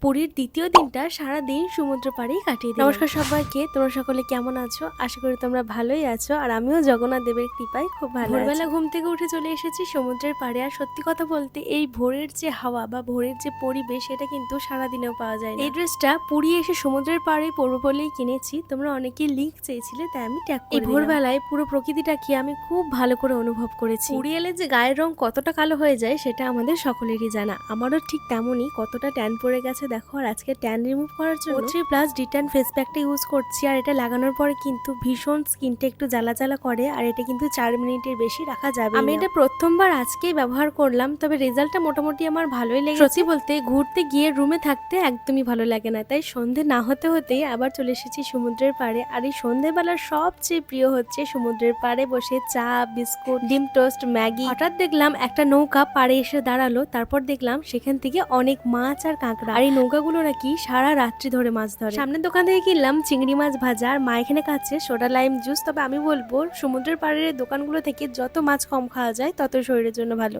পুরীর দ্বিতীয় দিনটা সারাদিন সমুদ্র পাড়েই কাটিয়ে দিলাম। নমস্কার সবাইকে, তোমরা সকলে কেমন আছো? আশা করি তোমরা ভালোই আছো, আর আমিও জগন্নাথ দেবের কৃপায় খুব ভালো আছি। ভোরবেলা ঘুম থেকে উঠে চলে এসেছি সমুদ্রের পাড়ে। আর সত্যি কথা বলতে এই ভোরের যে হাওয়া বা ভোরের যে পরিবেশ, সেটা কিন্তু সারাদিনেও পাওয়া যায় না। এই ড্রেসটা পুরী এসে সমুদ্রের পাড়ে পরবো বলেই কিনেছি। তোমরা অনেকেই লিঙ্ক চেয়েছিলে, তাই আমি ট্যাগ করে দিলাম। এই ভোরবেলায় পুরো প্রকৃতিটাকে আমি খুব ভালো করে অনুভব করেছি। পুরী এলে যে গায়ের রং কতটা কালো হয়ে যায় সেটা আমাদের সকলেরই জানা। আমারও ঠিক তেমনই কতটা ট্যান পড়ে গেছে দেখো। আর আজকে ট্যান রিমুভ করার জন্য O3+ ডিট্যান ফেস প্যাকটা ইউজ করছি। আর এটা লাগানোর পরে কিন্তু ভীষণ স্কিনটা একটু জ্বালা জ্বালা করে, আর এটা কিন্তু 4 মিনিটের বেশি রাখা যাবে। আমি এটা প্রথমবার আজকেই ব্যবহার করলাম, তবে রেজাল্টটা মোটামুটি আমার ভালোই লেগেছে। সত্যি বলতে ঘুরতে গিয়ে রুমে থাকতে একদমই ভালো লাগে না, তাই সন্ধে না হতে হতেই আবার চলে এসেছি সমুদ্রের পাড়ে। আর এই সন্ধেবেলার সবচেয়ে প্রিয় হচ্ছে সমুদ্রের পাড়ে বসে চা, বিস্কুট, ডিম টোস্ট, ম্যাগি। হঠাৎ দেখলাম একটা নৌকা পাড়ে এসে দাঁড়ালো, তারপর দেখলাম সেখান থেকে অনেক মাছ আর কাঁকড়া। আর এই নৌকাগুলো নাকি সারা রাত্রি ধরে মাছ ধরে। সামনের দোকান থেকে কিনলাম চিংড়ি মাছ ভাজা, আর মা এখানে খাচ্ছে সোডা লাইম জুস। তবে আমি বলবো সমুদ্রের পাড়ের দোকানগুলো থেকে যত মাছ কম খাওয়া যায় তত শরীরের জন্য ভালো।